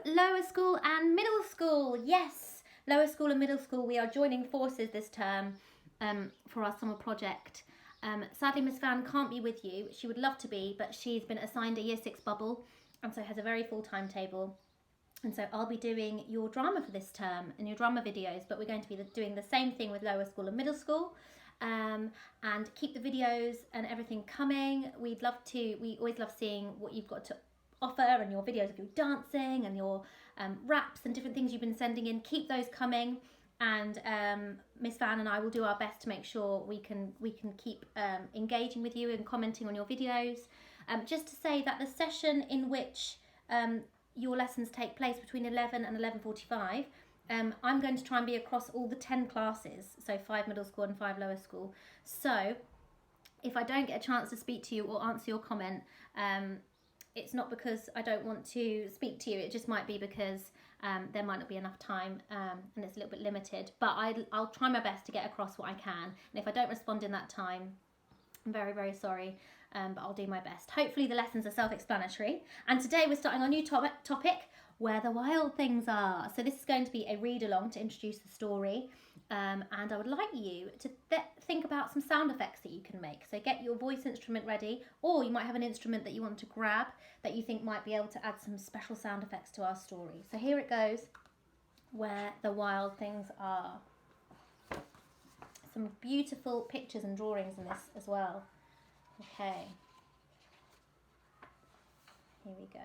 lower school and middle school. Yes, lower school and middle school, we are joining forces this term for our summer project. Sadly, Miss Van can't be with you. She would love to be, but she's been assigned a Year 6 bubble and so has a very full timetable. And so I'll be doing your drama for this term and your drama videos, but we're going to be doing the same thing with lower school and middle school. And keep the videos and everything coming. We always love seeing what you've got to offer and your videos of you dancing and your raps and different things you've been sending in. Keep those coming, and Miss Van and I will do our best to make sure we can keep engaging with you and commenting on your videos. Just to say that the session in which your lessons take place between 11 and 11:45, I'm going to try and be across all the 10 classes, so 5 middle school and 5 lower school. So if I don't get a chance to speak to you or answer your comment, it's not because I don't want to speak to you. It just might be because there might not be enough time and it's a little bit limited. But I'll try my best to get across what I can. And if I don't respond in that time, I'm very, very sorry. But I'll do my best. Hopefully the lessons are self-explanatory. And today we're starting our new topic, Where the Wild Things Are. So this is going to be a read-along to introduce the story. And I would like you to think about some sound effects that you can make. So get your voice instrument ready, or you might have an instrument that you want to grab that you think might be able to add some special sound effects to our story. So here it goes, Where the Wild Things Are. Some beautiful pictures and drawings in this as well. Okay, here we go.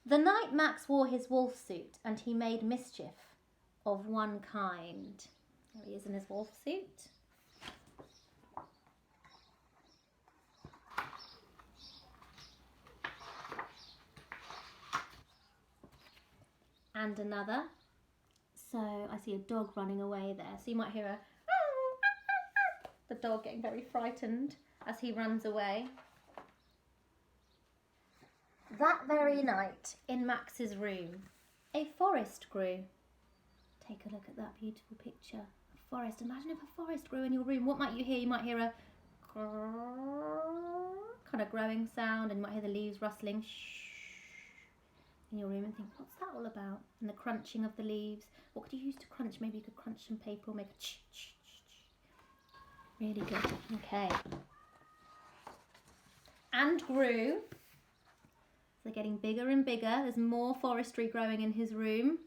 The night Max wore his wolf suit and he made mischief of one kind. There he is in his wolf suit. And another. So I see a dog running away there. So you might hear the dog getting very frightened as he runs away. That very night, in Max's room, a forest grew. Take a look at that beautiful picture. A forest. Imagine if a forest grew in your room. What might you hear? You might hear a kind of growing sound, and you might hear the leaves rustling in your room and think, what's that all about? And the crunching of the leaves. What could you use to crunch? Maybe you could crunch some paper or make a Really good. Okay. And grew. So they're getting bigger and bigger. There's more forestry growing in his room.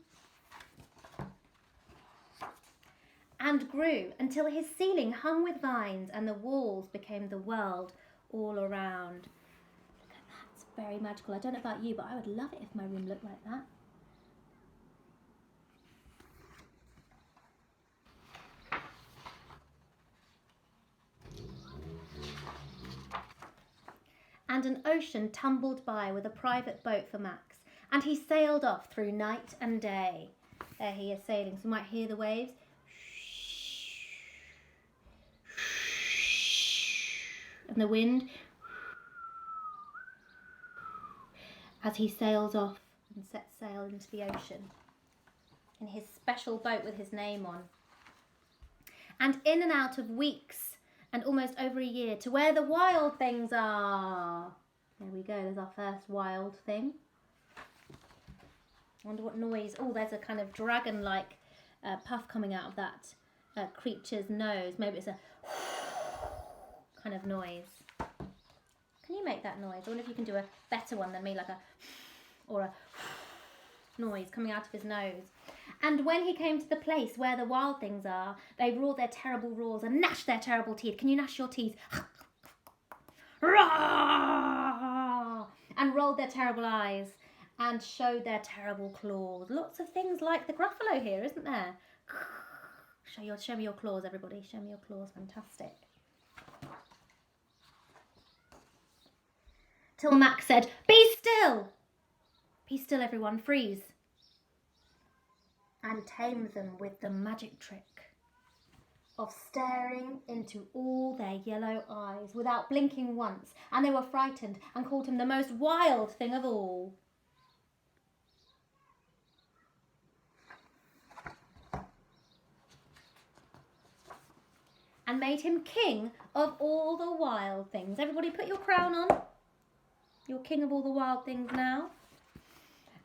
And grew until his ceiling hung with vines and the walls became the world all around. Look at that. It's very magical. I don't know about you, but I would love it if my room looked like that. And an ocean tumbled by with a private boat for Max, and he sailed off through night and day. There he is sailing, so you might hear the waves. And the wind as he sails off and sets sail into the ocean in his special boat with his name on. And in and out of weeks and almost over a year to where the wild things are. There we go, there's our first wild thing. I wonder what noise. Oh, there's a kind of dragon-like puff coming out of that creature's nose. Maybe it's a kind of noise. Can you make that noise? I wonder if you can do a better one than me, like a or a noise coming out of his nose. And when he came to the place where the wild things are, they roared their terrible roars and gnashed their terrible teeth. Can you gnash your teeth? And rolled their terrible eyes and showed their terrible claws. Lots of things like the Gruffalo here, isn't there? Show me your claws, everybody. Show me your claws. Fantastic. Till Max said, "Be still! Be still, everyone. Freeze." And tame them with the magic trick of staring into all their yellow eyes without blinking once. And they were frightened and called him the most wild thing of all. And made him king of all the wild things. Everybody put your crown on. You're king of all the wild things now.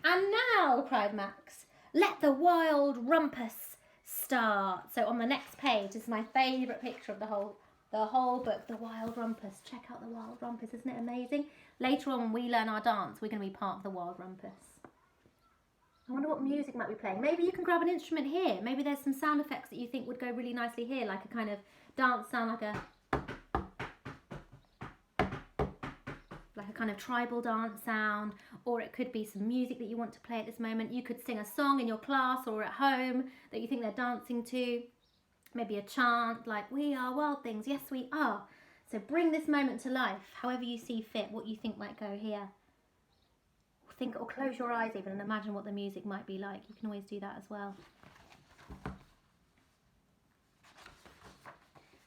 And now, cried Max, let the wild rumpus start. So on the next page is my favourite picture of the whole book, the wild rumpus. Check out the wild rumpus, isn't it amazing? Later on when we learn our dance, we're going to be part of the wild rumpus. I wonder what music might be playing. Maybe you can grab an instrument here. Maybe there's some sound effects that you think would go really nicely here, like a kind of dance sound, like a kind of tribal dance sound, or it could be some music that you want to play at this moment. You could sing a song in your class or at home that you think they're dancing to. Maybe a chant like, we are wild things, yes we are. So bring this moment to life, however you see fit, what you think might go here. Think, or close your eyes even and imagine what the music might be like. You can always do that as well.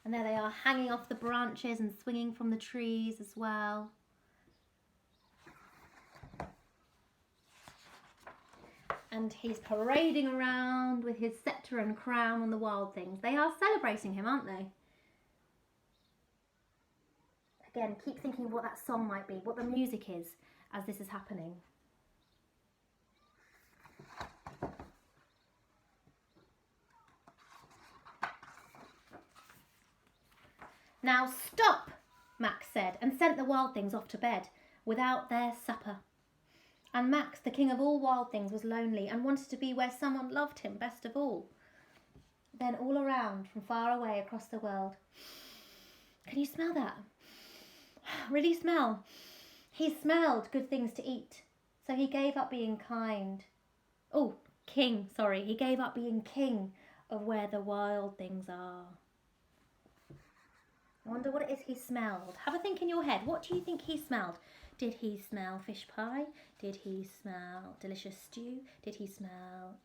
And there they are, hanging off the branches and swinging from the trees as well. And he's parading around with his sceptre and crown on the wild things. They are celebrating him, aren't they? Again, keep thinking of what that song might be, what the music is as this is happening. Now stop, Max said, and sent the wild things off to bed without their supper. And Max, the king of all wild things, was lonely and wanted to be where someone loved him best of all. Then all around, from far away across the world. Can you smell that? Really smell. He smelled good things to eat, so he gave up being kind. Oh, king, sorry. He gave up being king of where the wild things are. I wonder what it is he smelled. Have a think in your head. What do you think he smelled? Did he smell fish pie? Did he smell delicious stew? Did he smell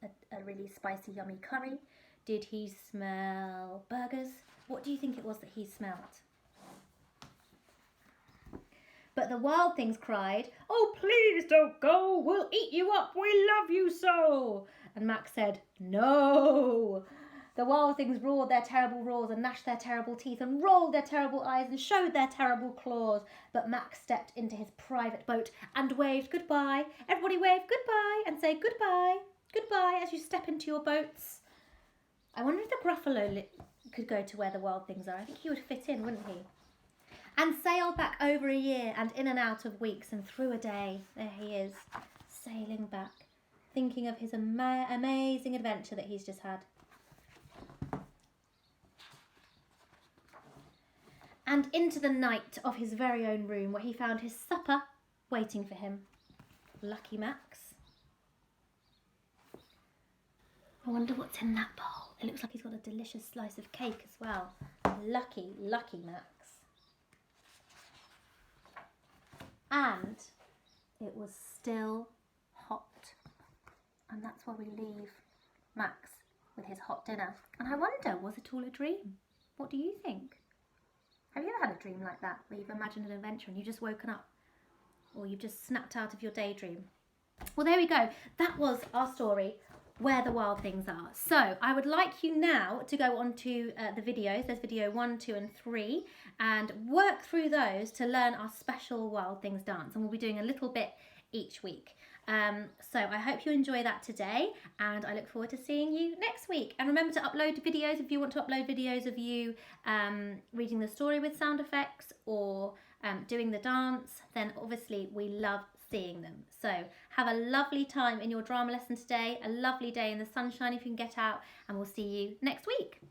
a really spicy, yummy curry? Did he smell burgers? What do you think it was that he smelled? But the wild things cried, "Oh, please don't go. We'll eat you up. We love you so." And Max said, "No." The wild things roared their terrible roars and gnashed their terrible teeth and rolled their terrible eyes and showed their terrible claws. But Max stepped into his private boat and waved goodbye. Everybody wave goodbye and say goodbye, goodbye as you step into your boats. I wonder if the Gruffalo could go to where the wild things are. I think he would fit in, wouldn't he? And sailed back over a year and in and out of weeks and through a day. There he is, sailing back, thinking of his amazing adventure that he's just had. And into the night of his very own room where he found his supper waiting for him. Lucky Max. I wonder what's in that bowl. It looks like he's got a delicious slice of cake as well. Lucky, lucky Max. And it was still hot. And that's why we leave Max with his hot dinner. And I wonder, was it all a dream? What do you think? Have you ever had a dream like that, where you've imagined an adventure and you've just woken up? Or you've just snapped out of your daydream? Well, there we go. That was our story, Where the Wild Things Are. So I would like you now to go on to the videos. There's video 1, 2 and 3. And work through those to learn our special Wild Things dance. And we'll be doing a little bit each week. So I hope you enjoy that today, and I look forward to seeing you next week. And remember to upload videos if you want to upload videos of you reading the story with sound effects or doing the dance, then obviously we love seeing them. So have a lovely time in your drama lesson today, a lovely day in the sunshine if you can get out, and we'll see you next week.